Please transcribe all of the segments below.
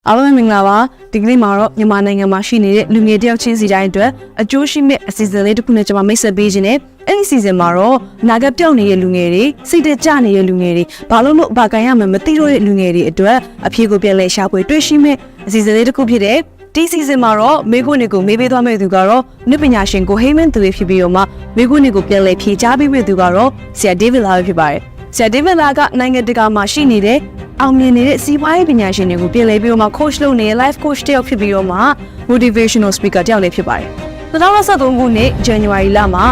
အားလုံးမင်္ဂလာပါဒီကနေ့မှာတော့မြန်မာနိုင်ငံမှာရှိနေတဲ့လူငယ်တယောက်ချင်းစီတိုင်းအတွက်အကျိုးရှိမဲ့အစီအစဉ်လေးတစ်ခုနဲ့ကျွန်မမိတ်ဆက်ပေးခြင်းနဲ့အဲ့ဒီအစီအစဉ်မှာတော့နာဂတ်ပြောင်းနေတဲ့လူငယ်တွေစိတ်တကြနေတဲ့လူငယ်တွေဘာလို့ဘာကန်ရမှမသိတော့တဲ့လူငယ်တွေအတွက်အဖြေကိုပြန်လဲရှာဖွေတွေ့ရှိမဲ့အစီအစဉ်လေးတစ်ခုဖြစ်တဲ့ဒီစီဇန်မှာတော့မေခွန်းတွေကိုမေးပေးသွားမယ့်သူကတော့နုပညာရှင်ကိုဟိမန်သူလေးဖြစ်ပြီးတော့မှမေခွန်းတွေကိုပြန်လဲဖြေချပေးမယ့်သူကတော့ဆရာဒေးဗစ်လာဖြစ်ပါတယ်ဆရာဒေးဗစ်လာကနိုင်ငံတကာမှာရှိနေတဲ့အောင်မြင်နေတဲ့စီးပွားရေးပညာရှင်တွေကိုပြန်လဲပြီးတော့မှ coach လုပ်နေတဲ့ life coach တယောက်ဖြစ်ပြီးတော့မှ motivational speaker တယောက်လည်းဖြစ်ပါတယ်2023ခုနှစ် January လမှာ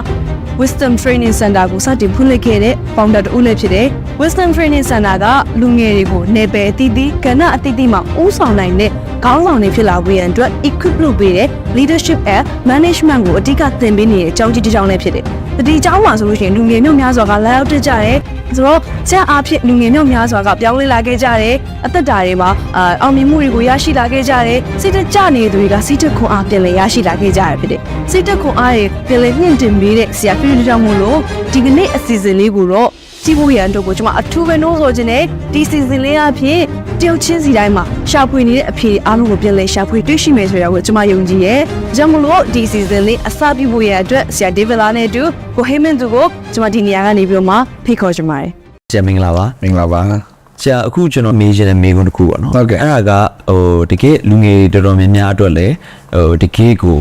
Wisdom Training Center ကိုစတင်ဖွင့်လှစ်ခဲ့တဲ့ founder တူလည်းဖြစ်တဲ့ Wisdom Training Center ကလူငယ်တွေကိုနယ်ပယ်အသီးသီးကဏ္ဍအသီးသီးမှာဦးဆောင်နိုင်တဲ့ခေါင်းဆောင်တွေဖြစ်လာဖို့ရန်အတွက် equip လုပ်ပေးတဲ့ leadership and management ကိုအဓိကသင်ပေးနေတဲ့အကြောင်းကြီးတစ်ကြောင်းလည်းဖြစ်တယ်။ဒီအကြောင်းမှာဆိုလို့ရှိရင်လူငယ်မျိုးများစွာကလာရောက်တက်ကြတယ်။ဆိုတော့ချက်အားဖြင့်လူငယ်မျိုးများစွာကပြောင်းလဲလာခဲ့ကြတယ်။အသက်တာတွေမှာအောင်မြင်မှုတွေကိုရရှိလာခဲ့ကြတယ်။စိတ်တကြနေသူတွေကစိတ်တခွန်အားပြန်လည်ရရှိလာခဲ့ကြရဖြစ်တယ်။စိတ်တခွန်အားတွေပြန်လည်မြင့်တင်ပေးတဲ့ဆရာပြည့်ကြောင့်မို့လို့ဒီကနေ့အစီအစဉ်လေးကိုတော့ကြည့်ဖို့ရန်အတွက်ကိုကျွန်မအထူးပဲနှိုးဆော်ခြင်းနဲ့ဒီစီဇန်လေးအဖြစ်တယောက်ချင်းစီတိုင်းမှာရှာဖွေနေတဲ့အဖြေအားလုံးကိုပြန်လည်ရှာဖွေတွေ့ရှိမယ်ဆိုတာကိုကျွန်မယုံကြည်ရဲ့။ကြောင့်မလို့ဒီစီဇန်လေးအစပြုဖို့ရန်အတွက်ဆရာဒေးဗစ်လာနဲ့အတူကိုဟိမန်သူကိုကျွန်မဒီနေရာကနေပြီးတော့မှဖိတ်ခေါ်ချင်ပါတယ်။ဆရာမင်္ဂလာပါမင်္ဂလာပါဆရာအခုကျွန်တော်မေးချင်တဲ့မေးခွန်းတစ်ခုပေါ့နော်ဟုတ်ကဲ့အဲ့ဒါကတကယ်လူငယ်တော်တော်များများအတွက်လည်းတကယ်ကို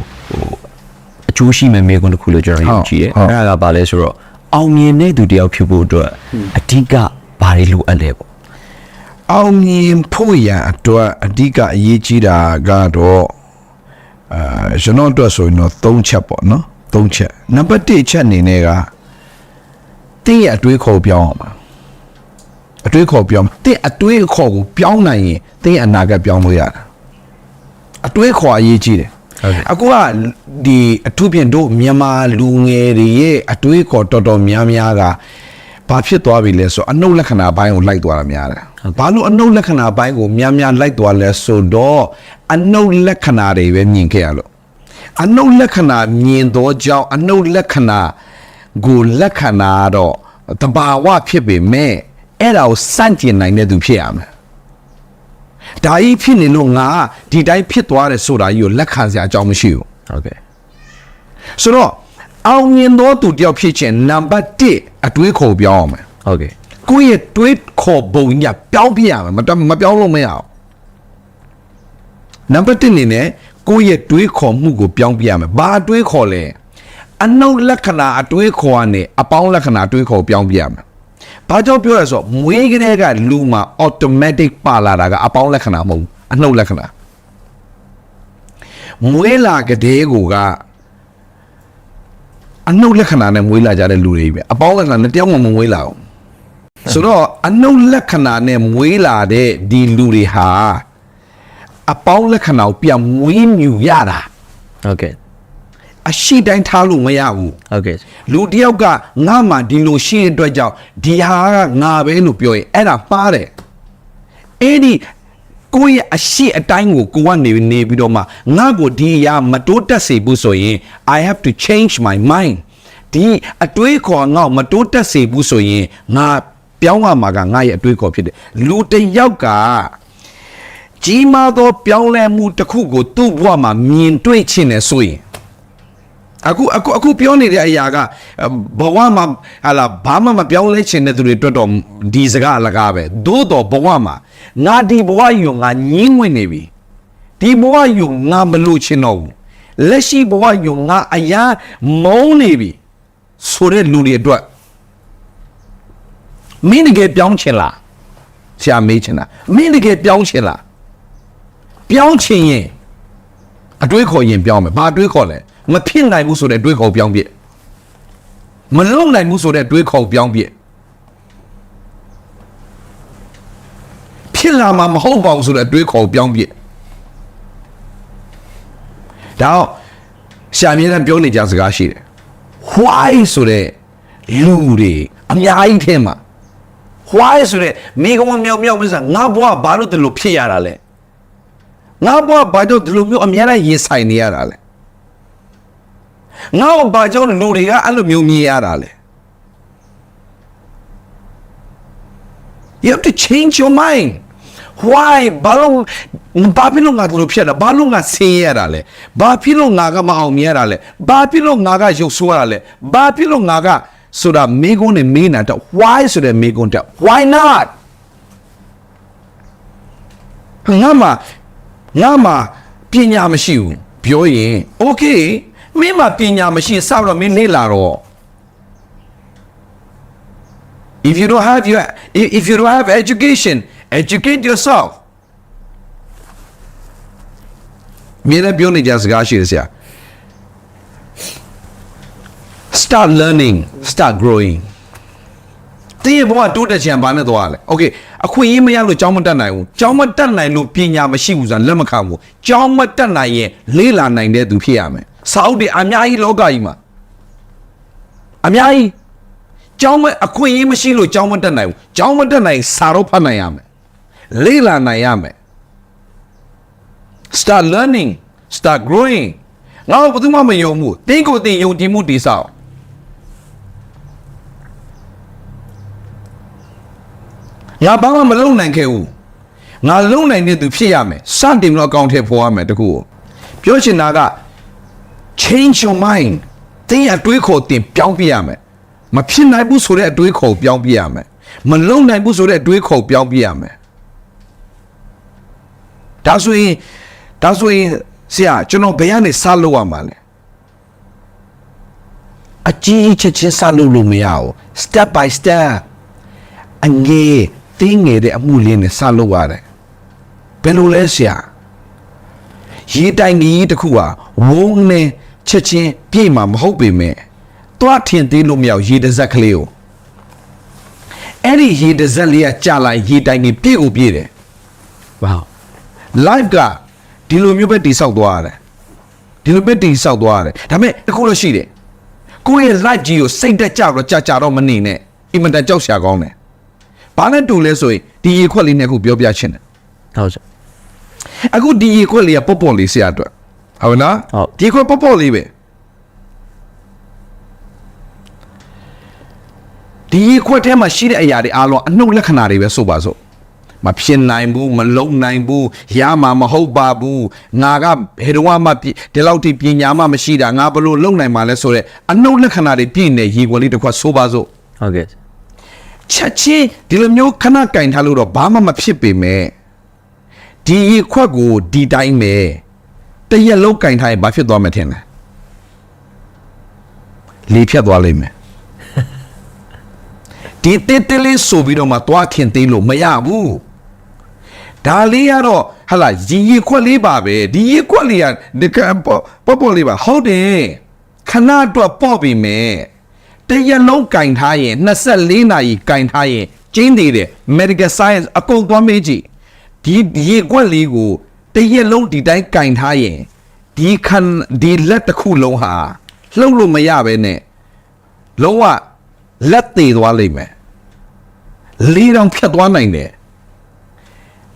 အကျိုးရှိမဲ့မေးခွန်းတစ်ခုလို့ကျွန်တော်ယုံကြည်တယ်အဲ့ဒါကဘာလဲဆိုတော့အောင်မြင်တဲ့သူတယောက်ဖြစ်ဖို့အတွက်အဓိကဘာတွေလိုအပ်လဲပေါ့အောင်မြင်ဖို့ရန်အတွက်အဓိကအရေးကြီးတာကတော့ကျွန်တော်တို့ဆိုရင်တော့၃ချက်ပေါ့နော်၃ချက်နံပါတ်1ချက်အနေနဲ့ကတင်းရဲ့အတွေးခေါ်ပြောင်းအောင်ပါအတွေးခေါ်ပြောင်းတင်းအတွေးခေါ်ကိုပြောင်းနိုင်ရင်တင်းအနာဂတ်ပြောင်းလို့ရတာအတွေးခေါ်အရေးကြီးတယ်အခုကဒီအထူးဖြင့်တို့မြန်မာလူငယ်တွေရဲ့အတွေးခေါ်တော်တော်များများကဘာဖြစ်သွားပြီလဲဆိုအနုလက္ခဏာပိုင်းကိုလိုက်သွားတာများတယ်ဘာလို့အနုလက္ခဏာပိုင်းကိုများများလိုက်သွားလဲဆိုတော့အနုလက္ခဏာတွေပဲမြင်ခဲ့ရလို့အနုလက္ခဏာမြင်တော့ကြောင့်အနုလက္ခဏာကိုလက္ခဏာတော့တဘာဝဖြစ်ပေမဲ့အဲ့ဒါကိုစန့်ကျင်နိုင်တဲ့သူဖြစ်ရမယ်ဒါကြီးဖြစ်နေလို့ငါဒီတိုင်းဖြစ်သွားတယ်ဆိုတာကြီးကိုလက်ခံစရာအကြောင်းမရှိဘူးဟုတ်ကဲ့ဆိုတော့အောင်မြင်သောသူတယောက်ဖြစ်ခြင်းနံပါတ်1အတွေးခေါ်ပြောင်းအောင်မယ်ဟုတ်ကဲ့ကိုယ့်ရဲ့တွေးခေါ်ပုံညာပြောင်းပြရမယ်မပြောင်းလို့မရအောင်နံပါတ်1အနေနဲ့ကိုယ့်ရဲ့တွေးခေါ်မှုကိုပြောင်းပြရမယ်ဘာအတွေးခေါ်လဲအနုလက္ခဏာအတွေးခေါ်ကနေအပေါင်းလက္ခဏာအတွေးခေါ်ပြောင်းပြရမယ်ဘာကြောင့်ပြောရဆိုမွေးကလေးကလူမှာ automatic ပါလာတာကအပေါင်းလက္ခဏာမဟုတ်ဘူးအနှုတ်လက္ခဏာမွေးလာကလေးကအနှုတ်လက္ခဏာနဲ့မွေးလာကြတဲ့လူတွေပဲအပေါင်းလက္ခဏာနဲ့တယောက်မှမမွေးလာဘူးဆိုတော့အနှုတ်လက္ခဏာနဲ့မွေးလာတဲ့ဒီလူတွေဟာအပေါင်းလက္ခဏာကိုပြန်မွေးမြူရတာဟုတ်ကဲ့အရှိတိုင်းထားလို့မရဘူးဟုတ်ကဲ့လူတယောက်ကငါမှဒီလိုရှိတဲ့အတွက်ကြောင့်ဒီဟာကငါပဲလို့ပြောရင်အဲ့ဒါမှားတယ်အဲ့ဒီကိုယ့်ရဲ့အရှိအတိုင်းကိုကိုကနေပြီးတော့မှငါ့ကိုဒီအရာမတိုးတက်စေဘူးဆိုရင် I have to change my mind ဒီအတွေးခေါ်ငါ့ကိုမတိုးတက်စေဘူးဆိုရင်ငါပြောင်းရမှာကငါရဲ့အတွေးခေါ်ဖြစ်တယ်လူတယောက်ကကြီးမားသောပြောင်းလဲမှုတစ်ခုကိုသူ့ဘဝမှာမြင်တွေ့ခြင်းနဲ့ဆိုရင်အခုပြောနေတဲ့အရာကဘဝမှာဟာလာဘာမှမပြောင်းလဲချင်တဲ့သူတွေအတွက်တော့ဒီစကားအလကားပဲသို့တော့ဘဝမှာငါဒီဘဝယူငါညင်းဝင်နေပြီဒီဘဝယူငါမလို့ချင်တော့ဘူးလက်ရှိဘဝယူငါအရာမုန်းနေပြီဆိုတဲ့လူတွေအတွက်မင်းတကယ်ပြောင်းချင်လားဆရာမေးချင်တာမင်းတကယ်ပြောင်းချင်လားပြောင်းချင်ရင်အတွေးခေါ်ရင်ပြောင်းမယ်ဘာအတွေးခေါ်လဲမဖြစ်နိုင်ဘူးဆိုတဲ့တွေးခေါ်ပြောင်းပြမလုံနိုင်ဘူးဆိုတဲ့တွေးခေါ်ပြောင်းပြဖြစ်လာမှာမဟုတ်ပါဘူးဆိုတဲ့တွေးခေါ်ပြောင်းပြဒါရှာမြဲတမ်းပြောနေကြစကားရှိတယ် why ဆိုတဲ့လူတွေအများကြီးထဲမှာ why ဆိုတဲ့မိကုံမြောက်မစငါဘွားဘာလို့ဒီလိုဖြစ်ရတာလဲငါဘွားဘာလို့ဒီလိုမျိုးအများကြီးရင်ဆိုင်နေရတာလဲငါ့ဘာကြောင့်လူတွေကအဲ့လိုမျိုးမြင်ရတာလဲ You have to change your mind why ဘာလို့ ဘာဖြစ်လို့ငါတို့ဖြစ်တာဘာလို့ငါဆင်းရဲရတာလဲဘာဖြစ်လို့ငါကမအောင်မြင်ရတာလဲဘာဖြစ်လို့ငါကရုပ်ဆိုးရတာလဲဘာဖြစ်လို့ငါကဆိုတာမိကုန်းနဲ့မင်းနာတော့ why ဆိုတဲ့မိကုန်းတော့ why not ငါမှာပညာမရှိဘူးပြောရင် okay မင်းမှာပညာမရှိစတော့မင်းနေလာတော့ if you don't have education educate yourself မြေလည်းပြောနေကြစကားရှိတယ်ဆရာ start learning start growing တင်းရဲ့ဘဝတိုးတက်ချင်ဘာနဲ့သွားလဲ okay အခွင့်အရေးမရလို့ကြောင်းမတက်နိုင်ဘူးကြောင်းမတက်နိုင်လို့ပညာမရှိဘူးဆိုတာလက်မခံဘူးကြောင်းမတက်နိုင်ရင်လေးလာနိုင်တဲ့သူဖြစ်ရမယ်စာအုပ်တွေအများကြီးလောကကြီးမှာအများကြီးကြောင်းမအခွင့်အရေးမရှိလို့ကြောင်းမတက်နိုင်ဘူးကြောင်းမတက်နိုင်စာတော့ဖတ်နိုင်ရမယ်လေးလာနိုင်ရမယ် start learning start growing ငါ့ဘာမှမယုံဘူးတင်းကိုတင်းယုံကြည်မှုတည်ဆောက်ငါဘာမှမလုပ်နိုင်ခဲ့ဘူးငါလုံနိုင်တဲ့သူဖြစ်ရမယ်စတင်လို့အကောင့်ထဲပေါ်ရမယ်တကူပြောချင်တာက change your mind တင်းအတွေးခေါ်တင်ပြောင်းပြရမယ်မဖြစ်နိုင်ဘူးဆိုတဲ့အတွေးခေါ်ပြောင်းပြရမယ်မလုံနိုင်ဘူးဆိုတဲ့အတွေးခေါ်ပြောင်းပြရမယ်ဒါဆိုရင်ဆရာကျွန်တော်ဘယ်ကနေစလုပ်ရမှာလဲအကြီးချက်ချင်းစလုပ်လို့မရဘူး step by step အငယ်တင်းငယ်တဲ့အမှုလေးနဲ့စလုပ်ရတယ်ဘယ်လိုလဲဆရာရေးတိုင်းကြီးတစ်ခုဟာဝုန်းနဲ့ချက်ချင်းပြည့်မှာမဟုတ်ပေမဲ့တွားထင်သေးလို့မရရေတစ်စက်ကလေးကိုအဲ့ဒီရေတစ်စက်လေးကကြာလိုက်ရေတိုင်းကြီးပြည့်ကိုပြည့်တယ် wow live ကဒီလိုမျိုးပဲတိဆောက်သွားရတယ်ဒီလိုပဲတိဆောက်သွားရတယ်ဒါပေမဲ့တစ်ခုလို့ရှိတယ်ကိုယ့်ရဲ့ live ကြီးကိုစိတ်တက်ကြတော့ကြာတော့မနေနဲ့အင်မတန်ကြောက်ရှာကောင်းတယ်ဘာနဲ့တူလဲဆိုရင်ဒီရေခွက်လေးနဲ့အခုပြောပြချင်တယ် ဟုတ်ကဲ့ အခုဒီရေခွက်လေးကပေါ့လေးဆရာအတွက်ဟုတ်နော်ဒီခွက်ပေါ့လေးပဲဒီရေခွက်ထဲမှာရှိတဲ့အရာတွေအားလုံးအနှုတ်လက္ခဏာတွေပဲဆိုပါစို့မဖြစ်နိုင်ဘူးမလုံနိုင်ဘူးရမှာမဟုတ်ပါဘူးငါကဘယ်တော့မှဒီလောက်ထိပညာမှမရှိတာငါဘလို့လုံနိုင်မှာလဲဆိုတော့အနှုတ်လက္ခဏာတွေပြည့်နေရေခွက်လေးတစ်ခွက်ဆိုပါစို့ ဟုတ်ကဲ့ ချက်ချင်းဒီလိုမျိုးခဏကင်ထားလို့တော့ဘာမှမဖြစ်ပေမဲ့ဒီရေခွက်ကိုဒီတိုင်းပဲတရက်လုံးကင်ထားရင်ဘာဖြစ်သွားမှာထင်လဲလေဖြတ်သွားလိမ့်မယ်ဒီတေးလေးဆိုပြီးတော့မှတွားခင်သေးလို့မရဘူးဒါလေးကတော့ဟာလာဒီရေခွက်လေးပါပဲဒီရေခွက်လေးကဒီကပေါ့လေးပါဟုတ်တယ်ခဏတော့ပေါ့ပြီမယ်တရက်လုံးကင်ထားရင်24နာရီကင်ထားရင်ကျင်းသေးတယ် medical science အကုန်သွားမေးကြည့်ဒီရေခွက်လေးကိုတရက်လုံးဒီတိုင်းကင်ထားရင်ဒီလက်တစ်ခုလုံးဟာလှုပ်လို့မရပဲနဲ့လုံးဝလက်သေးသွားလိမ့်မယ်လေးတောင်ဖြတ်သွားနိုင်တယ်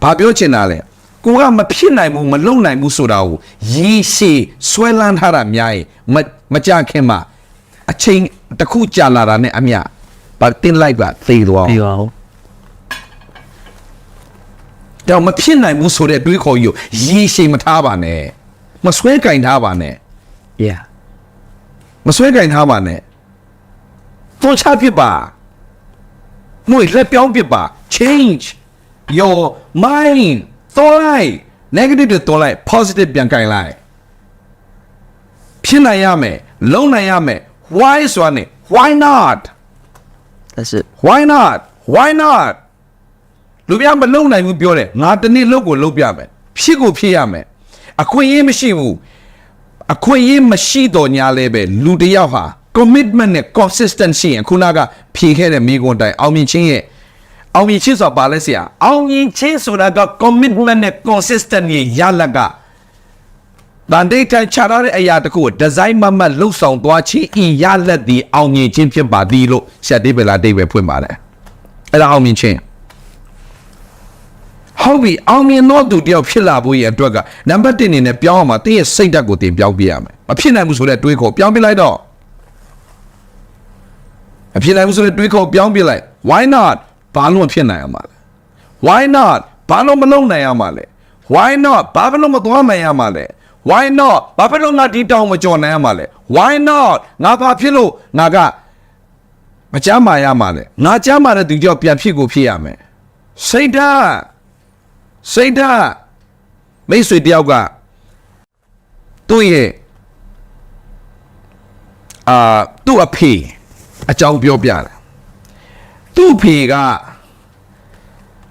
ဘာပြောချင်တာလဲကိုကမဖြစ်နိုင်ဘူးမလုံနိုင်ဘူးဆိုတာကိုရေရှည်ဆွဲလန်းထားတာများရင်မကြခင်မှာအချိန်တစ်ခုကြာလာတာနဲ့အမျှဘာတင်လိုက်ပါသေသွား ပြီးပါဦး တော့မဖြစ်နိုင်ဘူးဆိုတဲ့တွေးခေါ်ကြီးကိုရေရှည်မထားပါနဲ့မဆွဲကင်ထားပါနဲ့ yeah မဆွဲကင်ထားပါနဲ့သွန်ချဖြစ်ပါမွေလက်ပြောင်းဖြစ်ပါ change your mind သွန်လိုက် negative တွေသွန်လိုက် positive ပြန်ကင်လိုက်ဖြစ်နိုင်ရမယ်လုံနိုင်ရမယ် why ဆိုတာနဲ့ why not that's it why not လူပြမလုံနိုင်ဘူးပြောတယ်ငါတနေ့လုပ်ကိုလုပ်ပြမယ်ဖြစ်ကိုဖြစ်ရမယ်အခွင့်အရေးမရှိဘူးအခွင့်အရေးမရှိတော့ညာလဲပဲလူတစ်ယောက်ဟာ commitment နဲ့ consistency ခုနကဖြေခဲ့တဲ့မိကွန်းတိုင်အောင်မြင်ခြင်းဆိုတာပါလဲဆရာအောင်မြင်ခြင်းဆိုတာက commitment နဲ့ consistent ရဲ့ရလကတန်တိတ်ထိုင်ချရတဲ့အရာတခုကို design မမတ်လှုပ်ဆောင်သွားခြင်းဤရလက်ဒီအောင်မြင်ခြင်းဖြစ်ပါသည်လို့ဆရာတိပ္ပလာတိတ်ပဲဖွင့်ပါတယ်အဲ့ဒါအောင်မြင်ခြင်းဟုတ်ပြီအောင်မြင်တော့သူတယောက်ဖြစ်လာဖို့ရဲ့အတွက်ကနံပါတ်1အနေနဲ့ပြောင်းအောင်မှာတင်းရဲ့စိတ်ဓာတ်ကိုတင်ပြောင်းပြရမယ်မဖြစ်နိုင်ဘူးဆိုတဲ့တွေးခေါ်ပြောင်းပြလိုက်တော့မဖြစ်နိုင်ဘူးဆိုတဲ့တွေးခေါ်ပြောင်းပြလိုက် why not ဘာလို့ဖြစ်နိုင်အောင်မလဲ why not ဘာလို့မလုပ်နိုင်အောင်မလဲ why not ဘာဖြစ်လို့မသွားမှန်ရမှာလဲ why not ဘာဖြစ်လို့ငါဒီတောင်မကြော်နိုင်ရမှာလဲ why not ငါဘာဖြစ်လို့ငါကမကြမ်းမာရမှာလဲငါကြမ်းမာတဲ့သူကြောင့်ပြန်ဖြစ်ကိုဖြစ်ရမယ်စိတ်ဓာတ်မိတ်ဆွေတယောက်ကသူ့ရဲ့သူ့အဖေအကြောင်းပြောပြတယ်သူ့ဖေက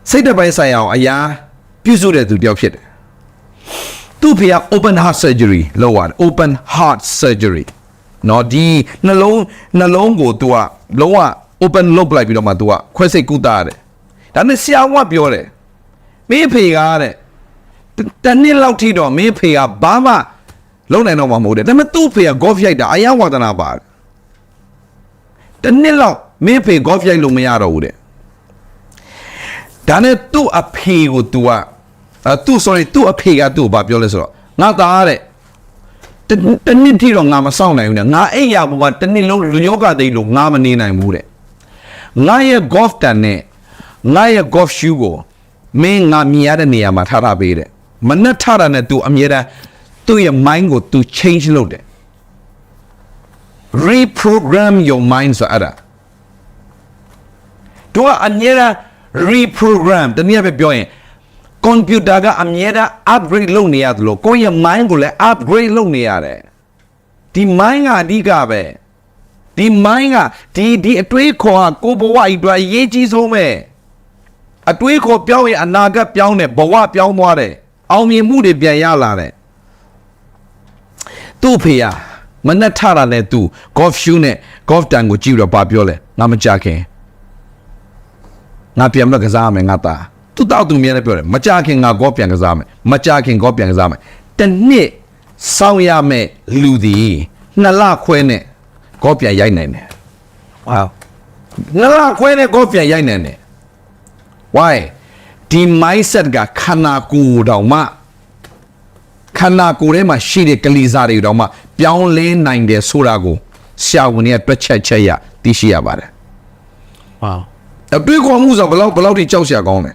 စိတ်တပိုင်းဆိုင်အောင်အရာပြုစုတဲ့သူတယောက်ဖြစ်တယ်သူ့ဖေက open heart surgery လုပ်ရတယ် open heart surgery နော်ဒီနှလုံးကို तू ကလုံးဝ open လုပ်လိုက်ပြီးတော့မှ तू ကခွဲစိတ်ကုသရတယ်ဒါနဲ့ဆရာကပြောတယ်မင်းဖေကတဲ့တနေ့လောက်ထိတော့မင်းဖေကဘာမှလုံးနိုင်တော့မှာမဟုတ်တယ်ဒါပေမဲ့သူ့ဖေက golf ရိုက်တာအယဝါဒနာပါတယ်တနေ့လောက်မင်းဖေ golf ရိုက်လို့မရတော့ဘူးတဲ့ဒါနဲ့သူ့အဖေကို तू ကသူ့အဖေကသူ့ကိုဘာပြောလဲဆိုတော့ငါသားတဲ့တနေ့ထိတော့ငါမစောင့်နိုင်ဘူးနဲ့ငါအဲ့ရပေါ်မှာတနေ့လုံးလူယောဂသိလို့ငါမနေနိုင်ဘူးတဲ့ငါရဲ့ golf တန်နဲ့ငါရဲ့ golf shoe ကိုမင်းငါမြင်ရတဲ့နေရာမှာထားပေးတဲ့မနဲ့ထားတာနဲ့ तू အမြဲတမ်းသူ့ရဲ့ mind ကို तू change လုပ်တယ် reprogram your mind ဆိုအဲ့ဒါ तू အမြဲတမ်း reprogram တနည်းပြောရင် computer ကအမြဲတမ်း upgrade လုပ်နေရတယ်လို့ကိုယ့်ရဲ့ mind ကိုလည်း upgrade လုပ်နေရတယ်ဒီ mind ကအဓိကပဲဒီ mind ကဒီအတွေးခေါ်ကကိုဘဝကြီးအတွက်အရေးကြီးဆုံးပဲအတွေးခေါ်ပြောင်းရင်အနာဂတ်ပြောင်းတယ်ဘဝပြောင်းသွားတယ်အောင်မြင်မှုတွေပြန်ရလာတယ်သူ့ဖေကမနဲ့ထတာနဲ့သူ golf shoe နဲ့ golf တန်ကိုကြည့်တော့ဘာပြောလဲငါမကြခင်ငါပြန်မလို့ကစားမယ်ငါသားသူတောက်သူမြဲလည်းပြောတယ်မကြခင်ငါ golf ပြန်ကစားမယ်မကြခင် golf ပြန်ကစားမယ်တနှစ်စောင့်ရမယ်လူသည်2လခွဲနဲ့ golf ပြန်ရိုက်နိုင်တယ် wow 2လခွဲနဲ့ golf ပြန်ရိုက်နိုင်တယ် why ဒီ mindset ကခန္ဓာကိုယ်တောင်မှခန္ဓာကိုယ်ထဲမှာရှိတဲ့ကလေးစားတွေတောင်မှပြောင်းလဲနိုင်တယ်ဆိုတာကိုဆရာဝန်တွေကတွက်ချက်ရသိရှိရပါတယ် wow အတွေ့ခေါ်မှုဆိုဘယ်လောက်ထိကြောက်စရာကောင်းလဲ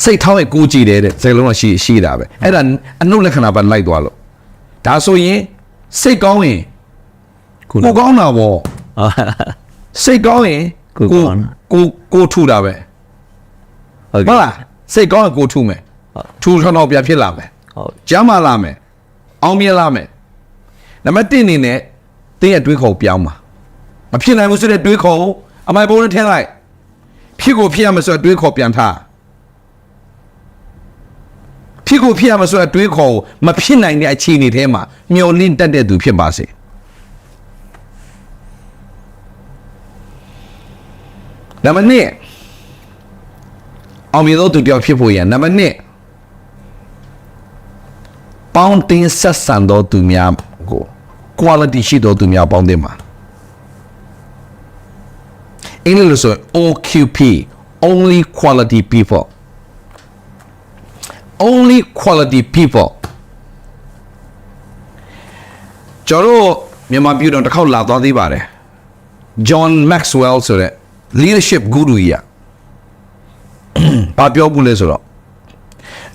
စိတ်ထောင်းရဲ့ကိုကြည့်တယ်တဲ့စကလုံးကရှိတာပဲအဲ့ဒါအနုလက္ခဏာပဲလိုက်သွားလို့ဒါဆိုရင်စိတ်ကောင်းရင်ကိုကောင်းတာပေါ့စိတ်ကောင်းရင်ကိုထူတာပဲဟုတ်လားစိတ်ကောင်းရင်ကိုထူမယ်ထူထောင်တော့ပြဖြစ်လာမယ်ဟုတ်ကျမ်းမာလာမယ်အောင်မြင်လာမယ်နံပါတ်1အနေနဲ့တင်းရဲ့တွေးခေါ်ပြောင်းပါမဖြစ်နိုင်ဘူးဆိုတဲ့တွေးခေါ်အမိုင်ဘုံနဲ့ထည့်လိုက်ဖြစ်ကိုဖြစ်ရမယ်ဆိုတဲ့တွေးခေါ်ပြန်ထားဖြစ်ကိုဖြစ်ရမယ်ဆိုတဲ့တွေးခေါ်မဖြစ်နိုင်တဲ့အခြေအနေထဲမှာမျောလင့်တတ်တဲ့သူဖြစ်ပါစေနံပါတ်2အောင်မြင်သောသူတယောက်ဖြစ်ဖို့ရနံပါတ်2ပေါင်းတင်ဆက်ဆံသောသူများကို quality ရှိသောသူများပေါင်းတင်ပါအင်္ဂလိပ်လိုဆို OQP only quality people only quality people ကျွန်တော်မြန်မာပြည်တော်တစ်ခေါက်လာသွားသေးပါတယ် John Maxwell ဆိုတဲ့ leadership guru ကြီးဘာပြောဘူးလဲဆိုတော့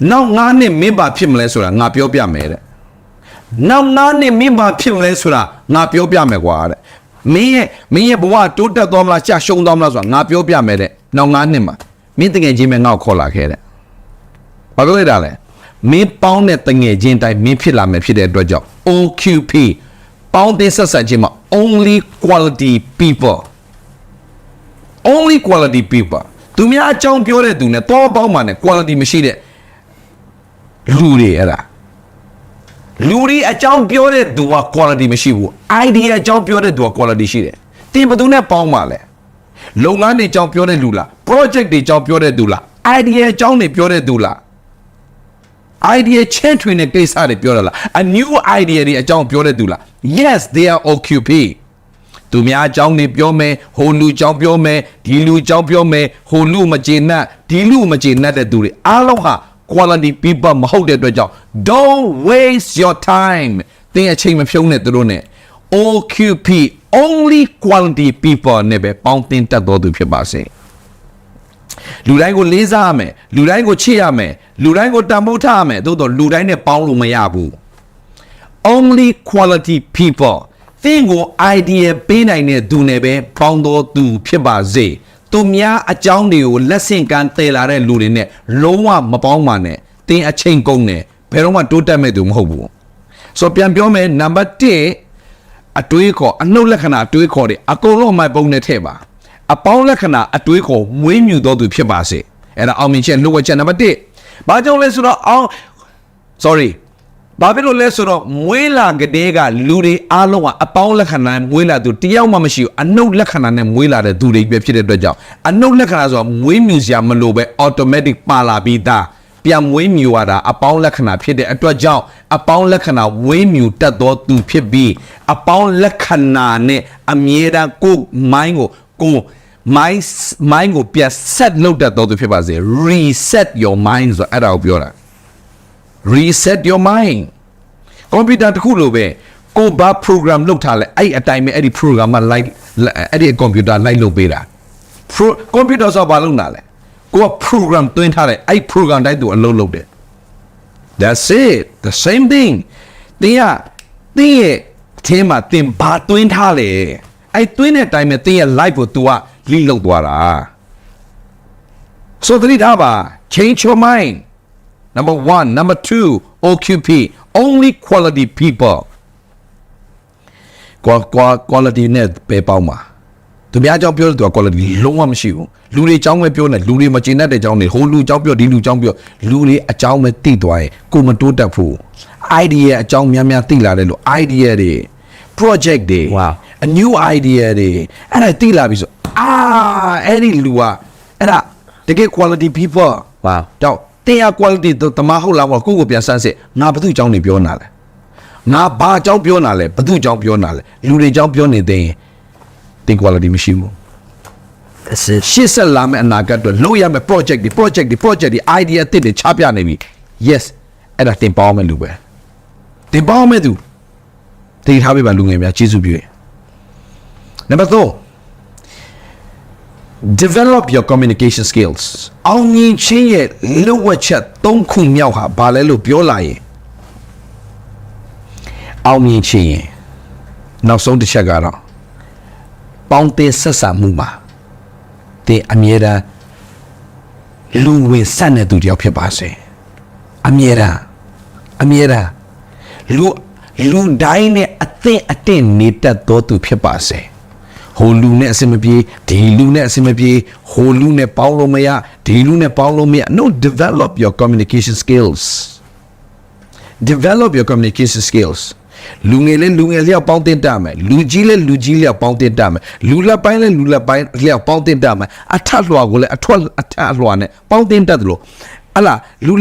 နောက်9နှစ်မင်းဘာဖြစ်မလဲဆိုတာငါပြောပြမယ်တဲ့နောက်9နှစ်မင်းဘာဖြစ်မလဲဆိုတာငါပြောပြမယ်ကွာတဲ့မင်းရဲ့ဘဝတိုးတက်သွားမလားကြာရှုံးသွားမလားဆိုတာငါပြောပြမယ်တဲ့နောက်9နှစ်မှာမင်းတကယ်ချင်းပဲငါ့ကိုခေါ်လာခဲ့တဲ့ဘာပြောလိုက်တာလဲမင်းပေါင်းတဲ့တငယ်ချင်းတိုင်းမင်းဖြစ်လာမယ်ဖြစ်တဲ့အတွက်ကြောင့် OQP ပေါင်းတဲ့ဆက်ဆက်ချင်းမှာ only quality people only quality people သူများအကြောင်းပြောတဲ့သူနဲ့တော့ပေါင်းမှနဲ့ quality မရှိတဲ့လူတွေအဲ့ဒါလူတွေအကြောင်းပြောတဲ့သူက quality မရှိဘူး idea အကြောင်းပြောတဲ့သူက quality ရှိတယ်တင်ဘယ်သူနဲ့ပေါင်းပါလဲလုပ်ငန်းတွေအကြောင်းပြောတဲ့လူလား project တွေအကြောင်းပြောတဲ့သူလား idea အကြောင်းတွေပြောတဲ့သူလား idea ချင်းထွင်တဲ့ကိစ္စတွေပြောရလား a new idea တွေအကြောင်းပြောတဲ့သူလား yes they are OQP သူများအကြောင်းတွေပြောမယ်ဟိုလူအကြောင်းပြောမယ်ဒီလူအကြောင်းပြောမယ်ဟိုလူမကျေနပ်ဒီလူမကျေနပ်တဲ့သူတွေအားလုံးဟာ quality people မဟုတ်တဲ့အတွက်ကြောင့် don't waste your time သင်အချိန်မဖြုံးနဲ့သူတို့နဲ့ OQP only quality people နဲ့ပဲပေါင်းတင်တတ်တော်သူဖြစ်ပါစေ လူတိုင်းကိုလေးစားရမယ်လူတိုင်းကိုချစ်ရမယ်လူတိုင်းကိုတန်ဖိုးထားရမယ်သို့တော့လူတိုင်းနဲ့ပေါင်းလို့မရဘူး only quality people သင်ကို idea ပေးနိုင်တဲ့သူနဲ့ပဲပေါင်းတော်သူဖြစ်ပါစေသူများအကြောင်းတွေကိုလက်ဆင့်ကမ်းတည်လာတဲ့လူတွေနဲ့လုံးဝမပေါင်းပါနဲ့သင်အချိန်ကုန်တယ်ဘယ်တော့မှတိုးတက်မဲ့သူမဟုတ်ဘူးဆိုပြန်ပြောမယ်နံပါတ်1အတွေးခေါ်အနှုတ်လက္ခဏာအတွေးခေါ်တယ်အကုန်လုံးမှပုံနဲ့ထည့်ပါအပေါင်းလက္ခဏာအတွေးခေါ်မွေးမြူတော်သူဖြစ်ပါစေအဲ့ဒါအောင်မြင်ချက်လှုပ်ဝက်ချက်နံပါတ်1ဘာကြောင့်လဲဆိုတော့sorry ဘာဖြစ်လို့လဲဆိုတော့မွေးလာကလေးကလူတွေအားလုံးကအပေါင်းလက္ခဏာမွေးလာသူတယောက်မှမရှိဘူးအနှုတ်လက္ခဏာနဲ့မွေးလာတဲ့သူတွေပဲဖြစ်တဲ့အတွက်ကြောင့်အနှုတ်လက္ခဏာဆိုတော့မွေးမြူစရာမလိုပဲ automatic ပါလာပြီးသားပြန်မွေးမြူရတာအပေါင်းလက္ခဏာဖြစ်တဲ့အတွက်ကြောင့်အပေါင်းလက္ခဏာမွေးမြူတတ်သောသူဖြစ်ပြီးအပေါင်းလက္ခဏာနဲ့အမြဲတမ်းကိုယ် mind ကိုပြန် set လုပ်တတ်သောသူဖြစ်ပါစေ reset your mind ဆိုအဲ့ဒါကိုပြောတာreset your mind ကွန်ပျူတာတစ်ခုလိုပဲကိုဘာ program လုပ်ထားလဲအဲ့အတိုင်းပဲအဲ့ဒီ program မှာ like အဲ့ဒီကွန်ပျူတာ like လုပ်ပေးတာကွန်ပျူတာဆိုဘာလုပ်တာလဲကိုက program တွင်းထားတယ်အဲ့ program တိုင်းသူအလုပ်လုပ်တယ် that's it the same thing တင်းရဲ့အထင်းမှာတင်ဘာတွင်းထားလဲအဲ့တွင်းတဲ့အတိုင်းပဲတင်းရဲ့ life ကို तू ကလိလုပ်သွားတာ so သတိထားပါ change your mind Number 1, number 2, OQP, only quality people. Quality နဲ့ပဲပေါင်းပါသူများကြောင့်ပြောလို့သူက quality လုံးဝမရှိဘူးလူတွေအကြောင်းပဲပြောနေလူတွေမကျေနပ်တဲ့အကြောင်းတွေဟိုလူအကြောင်းပြောဒီလူအကြောင်းပြောလူတွေအကြောင်းပဲသိသွားရင်ကိုမတိုးတက်ဘူး idea အကြောင်းများများသိလာတယ်လို့ idea တွေ project တွေ a new idea တွေအဲ့ဒါသိလာပြီဆိုအဲ့ဒီလူကအဲ့ဒါတကယ် quality people တော့တင်ရ quality တမဟုတ်လားကိုပြန်စမ်းစစ်ငါဘသူ့အကြောင်းနေပြောနာလဲငါဘာအကြောင်းပြောနာလဲဘသူ့အကြောင်းပြောနာလဲလူတွေအကြောင်းပြောနေတဲ့တင် quality မရှိဘူးရှစ်ဆက်လာမယ့်အနာဂတ်တော့လုပ်ရမယ့် project တွေ idea အသစ်တွေချပြနေပြီ yes အဲ့ဒါတင်ပေါင်းမယ်လူပဲတင်ပေါင်းမယ်သူတည်ထားပေးပါလူငယ်များကျေးဇူးပြုရ Number 3 develop your communication skills အောင်မြင်ခြင်းရဲ့လုပ်ဝက်ချက်၃ခုမြောက်ဟာဘာလဲလို့ပြောလာရင်အောင်မြင်ခြင်းရဲ့နောက်ဆုံးတစ်ချက်ကတော့ပေါင်းတဲ့ဆက်ဆံမှုမှာတင်အမြဲတမ်းလူဝင်ဆက်တဲ့သူတယောက်ဖြစ်ပါစေအမြဲတမ်းလူတိုင်းနဲ့အသင့်အတင့်နေတတ်သောသူဖြစ်ပါစေဟိုလူနဲ့အစမပြေဒီလူနဲ့အစမပြေဟိုလူနဲ့ပေါင်းလို့မရဒီလူနဲ့ပေါင်းလို့မရ no develop your communication skills လူငယ်လျောက်ပေါင်းတင်တတ်မယ်လူကြီးလျောက်ပေါင်းတင်တတ်မယ်လူလက်ပိုင်းလျောက်ပေါင်းတင်တတ်မယ်အထလွှာကိုလည်းအထက်လွှာနဲ့ပေါင်းတင်တတ်တယ်လို့အလားလူ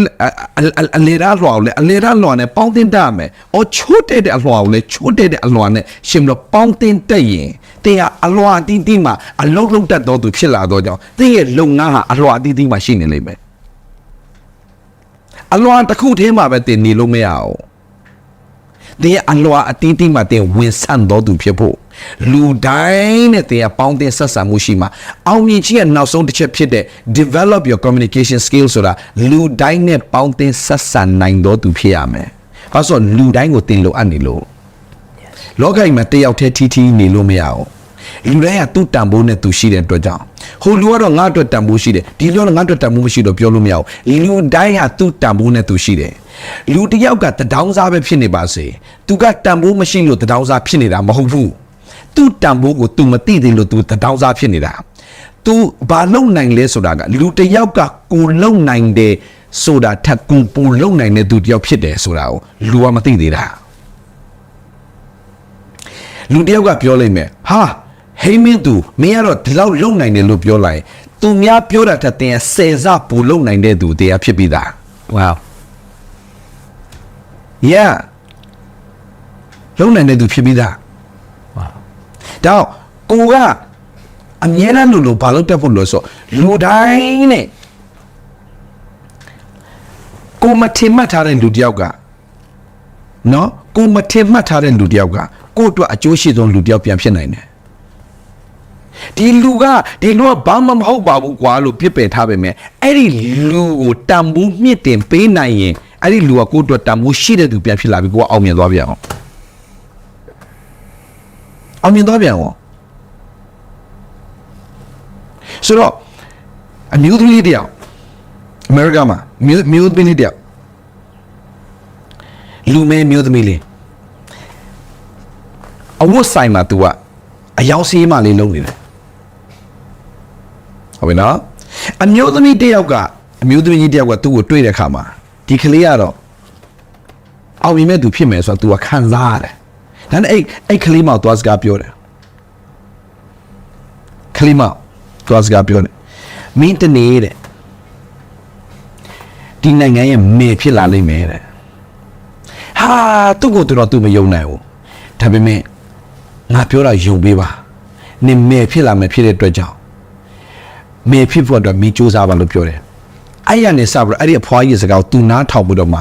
အလေရာလွှာကိုလည်းအလေရာလွှာနဲ့ပေါင်းတင်တတ်မယ်အော်ချိုးတဲ့အလွှာကိုလည်းချိုးတဲ့အလွှာနဲ့ရှင်လို့ပေါင်းတင်တတ်ရင်တင်ကအလွှာအတီးတီးမှာအလုံးလုံးတတ်တော်သူဖြစ်လာတော့ကြောင့်တင်ရဲ့လုပ်ငန်းဟာအလွှာအတီးတီးမှာရှိနေလိမ့်မယ်အလွှာတစ်ခုတည်းမှာပဲတင်နေလို့မရအောင်တင်အလွှာအတီးတီးမှာတင်ဝင်ဆန့်တော်သူဖြစ်ဖို့လူတိုင်းနဲ့တင်ပေါင်းတင်ဆက်ဆံမှုရှိမှာအောင်မြင်ခြင်းရဲ့နောက်ဆုံးတစ်ချက်ဖြစ်တဲ့ develop your communication skills ဆိုတာလူတိုင်းနဲ့ပေါင်းတင်ဆက်ဆံနိုင်တော်သူဖြစ်ရမယ်။ဘာလို့လူတိုင်းကိုတင်လို့အပ်နေလို့လောကကြီးမှာတယောက်တည်းထီနေလို့မရအောင်လူတိုင်းကသူ့တန်ဖိုးနဲ့သူရှိတဲ့အတွက်ကြောင့်ဟိုလူကတော့ငါ့အတွက်တန်ဖိုးရှိတယ်ဒီလူကငါ့အတွက်တန်ဖိုးမရှိတော့ပြောလို့မရအောင်လူတိုင်းဟာသူ့တန်ဖိုးနဲ့သူရှိတယ်လူတစ်ယောက်ကတဒေါင်းစားပဲဖြစ်နေပါစေသူကတန်ဖိုးမရှိလို့တဒေါင်းစားဖြစ်နေတာမဟုတ်ဘူးသူ့တန်ဖိုးကို तू မသိသေးလို့ तू တဒေါင်းစားဖြစ်နေတာ तू ဘာလုံနိုင်လဲဆိုတာကလူတစ်ယောက်ကကိုလုံနိုင်တယ်ဆိုတာထက်ကိုပူလုံနိုင်တဲ့သူတစ်ယောက်ဖြစ်တယ်ဆိုတာကိုလူကမသိသေးတာလူတစ်ယောက်ကပြောလိုက်မယ်ဟာဟိမင်းသူမင်းကတော့ဒီလောက်လုံနိုင်တယ်လို့ပြောလိုက်သူများပြောတာထက်တင်ဆယ်ဆပူလုံနိုင်တဲ့သူတရားဖြစ်ပြီးသား wow yeah လုံနိုင်တဲ့သူဖြစ်ပြီးသား wow တော့ကိုကအမြဲတမ်းလို့ဘာလို့တက်ဖို့လို့ဆိုလူတိုင်းနဲ့ကိုမထင်မှတ်ထားတဲ့လူတစ်ယောက်ကနော်ကိုမထင်မှတ်ထားတဲ့လူတစ်ယောက်ကကိုအတွက်အကျိုးရှိဆုံးလူတစ်ယောက်ပြန်ဖြစ်နိုင်တယ် ဒီလူကဘာမှမဟုတ်ပါဘူးကွာလို့ပြစ်ပယ်ထားပေမဲ့အဲ့ဒီလူကိုတန်ဖိုးမြင့်တင်ပေးနိုင်ရင်အဲ့ဒီလူကကိုယ့်အတွက်တန်ဖိုးရှိတဲ့သူပြန်ဖြစ်လာပြီကိုကအောင်မြင်သွားပြန်အောင်ဆိုတော့အမျိုးသမီးတယောက်အမေရိကမှာမျိုးသမီးတယောက်လူမဲမျိုးသမီးလေးအဝတ်ဆိုင်မှာ तू ကအယောင်စီးမှလေးလုံးနေတယ်ဟုတ်ပြီနော်အမျိုးသမီးတယောက်ကသူ့ကိုတွေ့တဲ့အခါမှာဒီကလေးကတော့အောင်မြင်မဲ့သူဖြစ်မယ်ဆိုတော့ तू ကခံစားရတယ်ဒါနဲ့အဲ့ကလေးမောက်သွားစကားပြောတယ်ကလေးမောက်သွားစကားပြောတယ်မင်းတနေတဲ့ဒီနိုင်ငံရဲ့မေဖြစ်လာလိမ့်မယ်တဲ့ဟာသူ့ကိုတော့ तू မယုံနိုင်ဘူးဒါပေမဲ့ငါပြောတာယုံပေးပါနင်မေဖြစ်လာမယ်ဖြစ်တဲ့အတွက်ကြောင့်မေဖြစ်ဖို့အတွက်မင်းစူးစမ်းပါလို့ပြောတယ်အဲ့ရနေစပြီးအဲ့ဒီအဖွားကြီးစကားကို तू နားထောင်ပြီးတော့မှ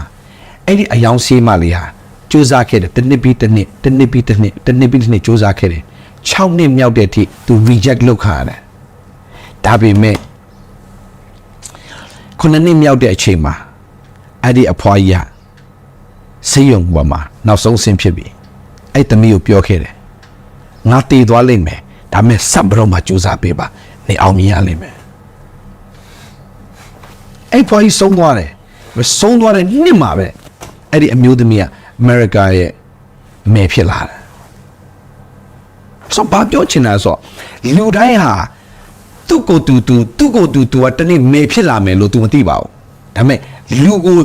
အဲ့ဒီအယောင်ဆေးမလေးဟာစူးစမ်းခဲ့တယ်တစ်နှစ်ပြီးတစ်နှစ်စူးစမ်းခဲ့တယ်6နှစ်မြောက်တဲ့အထိ तू reject လုပ်ခါရတယ်ဒါပေမဲ့9နှစ်မြောက်တဲ့အချိန်မှာအဲ့ဒီအဖွားကြီးဆေးရုံပေါ်မှာနောက်ဆုံးဆင်းဖြစ်ပြီအဲ့သမီးကိုပြောခဲ့တယ်ငါတည်သွားလိမ့်မယ်ဒါပေမဲ့စပ်ဘရောမှာစူးစမ်းပေးပါနေအောင်မြင်ရလိမ့်မယ်အဲ့ဖွားကြီးဆုံးသွားတယ်နှစ်မှာပဲအဲ့ဒီအမျိုးသမီးကအမေရိကရဲ့မဲဖြစ်လာတယ်ဆိုဘာပြောချင်တာဆိုလူတိုင်းဟာသူ့ကိုတူကတနေ့မဲဖြစ်လာမယ်လို့ तू မသိပါဘူးဒါပေမဲ့လူကို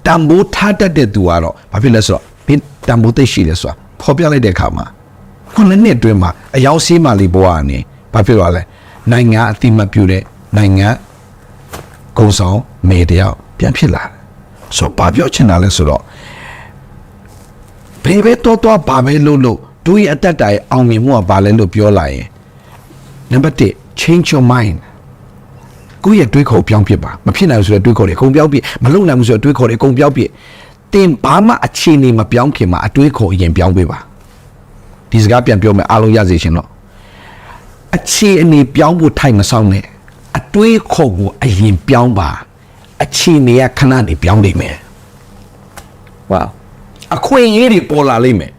တန်ဖိုးထားတတ်တဲ့ तू ကတော့ဘာဖြစ်လဲဆိုတော့ဘင်းတန်ဖိုးသိရှိတယ်ဆိုတာဖော်ပြလိုက်တဲ့အခါမှာ9နှစ်အတွင်းမှာအယောင်ဆေးမလေးဘွားကနေဘာဖြစ်သွားလဲနိုင်ငံအတိမတ်ပြုတဲ့နိုင်ငံကုံဆောင်မေတယောက်ပြန်ဖြစ်လာတယ်ဆိုဘာပြောချင်တာလဲဆိုတော့ဘေဘေတော့ဘာပဲလို့တို့ရဲ့အတ္တတိုင်အောင်မြင်မှုကဘာလဲလို့ပြောလာရင်နံပါတ်1 change your mind ကိုယ့်ရဲ့တွေးခေါ်ပြောင်းဖြစ်ပါမဖြစ်နိုင်ဘူးဆိုတဲ့တွေးခေါ်တွေအကုန်ပြောင်းပြမလုပ်နိုင်ဘူးဆိုတဲ့တွေးခေါ်တွေအကုန်ပြောင်းပြတင်ဘာမှအခြေအနေမပြောင်းခင်မှာအတွေးခေါ်အရင်ပြောင်းပေးပါဒီစကားပြန်ပြောမယ်အားလုံးရစေရှင်တော့အခြေအနေပြောင်းဖို့ထိုင်မဆောင်နဲ့အတွေးခေါ်ကိုအရင်ပြောင်းပါအခြေအနေကခဏနေပြောင်းနေမယ်ဝါအခွင့်အရေးတွေပေါ်လာလိမ့်မယ်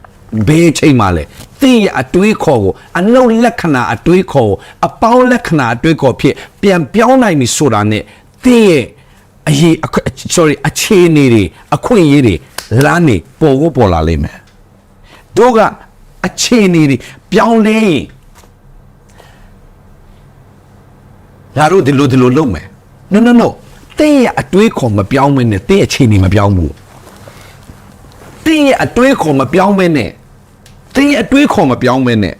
ဘယ်ချိန်မှလဲသင်ရဲ့အတွေးခေါ်ကိုအနှုတ်လက္ခဏာအတွေးခေါ်ကိုအပေါင်းလက္ခဏာအတွေးခေါ်ဖြစ်ပြန်ပြောင်းနိုင်ပြီဆိုတာနဲ့သင်ရဲ့အခြေအနေတွေအခွင့်အရေးတွေလမ်းနေပေါ်လာလိမ့်မယ်တို့ကအခြေအနေတွေပြောင်းလဲရင်ငါတို့ဒီလိုလုပ်မယ် no တင်းရဲ့အတွေးခေါ်မပြောင်းမနဲ့တင်းရဲ့အခြေအနေမပြောင်းဘူးတင်းရဲ့အတွေးခေါ်မပြောင်းမနဲ့တင်းရဲ့အတွေးခေါ်မပြောင်းမနဲ့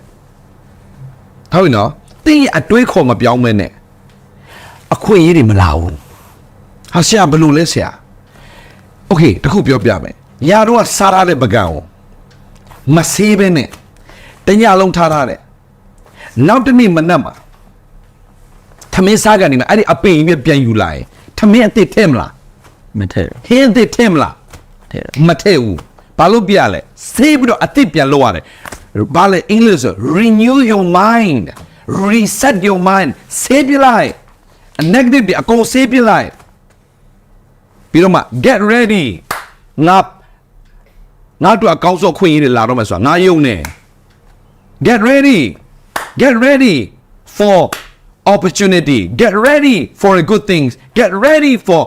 ဟုတ်ပြီနော်တင်းရဲ့အတွေးခေါ်မပြောင်းမနဲ့အခွင့်အရေးတွေမလာဘူးဟာဆရာဘယ်လိုလဲဆရာโอเคတခုပြောပြမယ်ညာတော့စားရတဲ့ပကံကိုမဆေးပဲနဲ့တညလုံးထားတယ်နောက်တစ်နေ့မနက်မှာထမင်းစားကနေမှာအဲ့ဒီအပင်ကြီးပြန်ယူလာရင်ထမင်းအစ်စ်ထဲမလားမထဲ့ဟင်းအစ်စ်ထဲမလားမထဲ့ဘူးဘာလို့ပြလဲဆေးပြီးတော့အစ်စ်ပြန်လုပ်ရတယ်ဘာလဲအင်္ဂလိပ်ဆို renew your mind reset your mind ဆေးပြလိုက် negative အကုန်ဆေးပြလိုက်ပြီးတော့မှ get ready ငါတို့အကောင်းဆုံးခွင့်ရည်လာတော့မယ်ဆိုတာငါယုံနေ get ready for opportunity get ready for a good things get ready for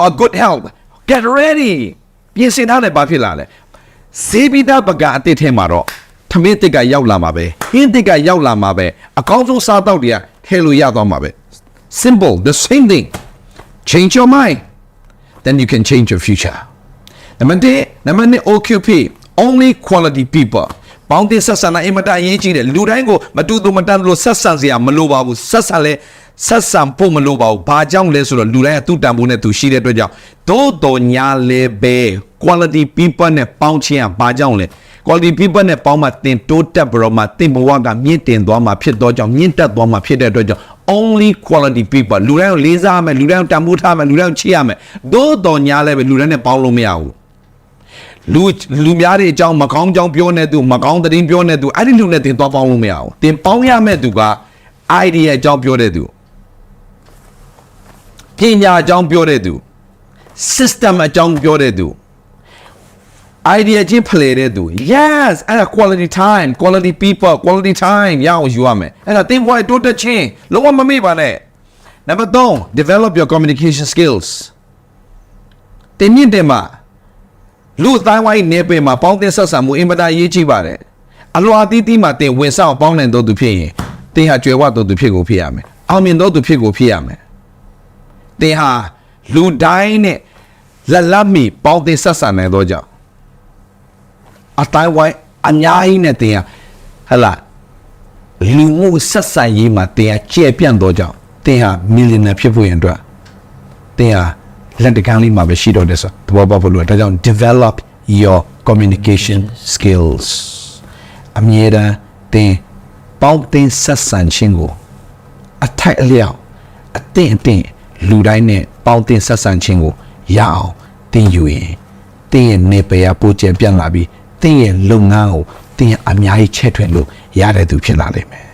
a good health get ready ပြင်ဆင်ထားတယ်ဘာဖြစ်လာလဲစေဘီတာပကအတစ်ထဲမှာတော့ထမင်းတစ်ကရောက်လာမှာပဲဟင်းတစ်ကရောက်လာမှာပဲအကောင်းဆုံးစားတော့တွေကထဲလို့ရသွားမှာပဲ simple the same thing change your mind then you can change your future number 2 OQP only quality people ပေါင်းတဲ့ဆက်ဆံနိုင်အင်မတန်အရေးကြီးတယ်လူတိုင်းကိုမတူတူမတန်လို့ဆက်ဆံစရာမလိုပါဘူးဆက်ဆံဖို့မလိုပါဘူးဘာကြောင့်လဲဆိုတော့လူတိုင်းကသူ့တန်ဖိုးနဲ့သူရှိတဲ့အတွက်ကြောင့်သို့တော်ညာလဲပဲ quality people နဲ့ပေါင်းခြင်းကဘာကြောင့်လဲ quality people နဲ့ပေါင်းမှတင်တိုးတက်ပြီးတော့မှတင်ဘဝကမြင့်တင်သွားမှာဖြစ်တော့ကြောင့်မြင့်တက်သွားမှာဖြစ်တဲ့အတွက်ကြောင့် only quality people လူတိုင်းကိုလေးစားမယ်လူတိုင်းကိုတန်ဖိုးထားမယ်လူတိုင်းကိုချစ်ရမယ်သို့တော်ညာလဲပဲလူတိုင်းနဲ့ပေါင်းလို့မရဘူးလူများတွေအကြောင်းမကောင်းကြောင်းပြောနေသူမကောင်းသတင်းပြောနေသူအဲ့ဒီလူနဲ့တင်သွားပေါင်းလို့မရဘူးတင်ပေါင်းရမဲ့သူက idea အကြောင်းပြောတဲ့သူပညာအကြောင်းပြောတဲ့သူ system အကြောင်းပြောတဲ့သူ idea ချင်း play တဲ့သူ yes အဲ့ဒါ quality time quality people quality time ရအောင်ယူရမယ်အဲ့ဒါသင်ဘွားတိုးတက်ခြင်းလုံးဝမမေ့ပါနဲ့ number 3 develop your communication skills တင်မြင့်တယ်မှာလူအတိုင်းဝိုင်းနေပေမှာပေါင်းတင်ဆက်ဆံမှုအင်မတန်ရေးကြည့်ပါတယ်အလွာတီးတီးမှာတင်ဝင်ဆောင်ပေါင်းနိုင်တော့သူဖြစ်ရင်တင်ဟာကြွယ်ဝတော့သူဖြစ်ကိုဖြစ်ရမယ်အောင်မြင်တော့သူဖြစ်ကိုဖြစ်ရမယ်တင်ဟာလူတိုင်းနဲ့လက်လက်မီပေါင်းတင်ဆက်ဆံနိုင်တော့ကြောင့်အတိုင်းဝိုင်းအများကြီးနဲ့တင်ဟာဟလာလူမှုဆက်ဆံရေးမှာတင်ဟာကျဲပြန့်တော့ကြောင့်တင်ဟာမီလီယံဖြစ်ဖို့ရန်အတွက်တင်ဟာလက်တကန်းလေးမှာပဲရှိတော့တယ်ဆိုသဘောပေါက်ဖို့လိုတယ်ဒါကြောင့် develop your communication skills အမြဲတမ်းတင်ပေါင်းတင်ဆက်ဆံခြင်းကိုအထိုက်အလျောက်အသင့်လူတိုင်းနဲ့ပေါင်းတင်ဆက်ဆံခြင်းကိုရအောင်တင်ယူရင်တင်ရဲ့နေပယ်ပိုးကျပြန့်လာပြီးတင်ရဲ့လုပ်ငန်းကိုတင်ရဲ့အများကြီးချဲ့ထွင်လို့ရတဲ့သူဖြစ်လာလိမ့်မယ်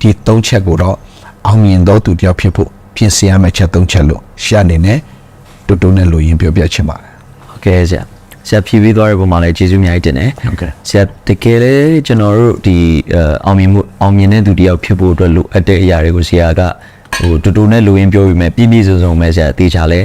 ဒီ၃ချက်ကိုတော့အောင်မြင်သောသူတယောက်ဖြစ်ဖို့ပြင်ဆင်ရမယ့်ချက်၃ချက်လို့ရှာနေနဲ့တူတူနဲ့လိုရင်းပြောပြချင်ပါတယ် ဟုတ်ကဲ့ဆရာဖြည့်ပြီးသွားတဲ့ပုံမှာလည်းကျေးဇူးအများကြီးတင်တယ် ဟုတ်ကဲ့ ဆရာတကယ်လေကျွန်တော်တို့ဒီအောင်မြင်တဲ့သူတယောက်ဖြစ်ဖို့အတွက်လိုအပ်တဲ့အရာတွေကိုဆရာကဟိုတူတူနဲ့လိုရင်းပြောပြီးမှပြည့်ပြည့်စုံစုံပဲဆရာတေချာလဲ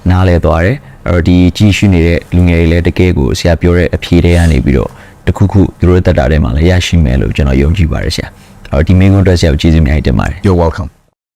နားလဲသွားတယ်အဲ့တော့ဒီကြီးရှိနေတဲ့လူငယ်တွေလည်းတကယ်ကိုဆရာပြောတဲ့အဖြေတွေကနေပြီးတော့တခုခုသူတို့တက်တာထဲမှာလည်းရရှိမယ်လို့ကျွန်တော်ယုံကြည်ပါတယ်ဆရာအဲ့တော့ဒီမင်းကွန်းအတွက်ဆရာကိုကျေးဇူးအများကြီးတင်ပါတယ် You're welcome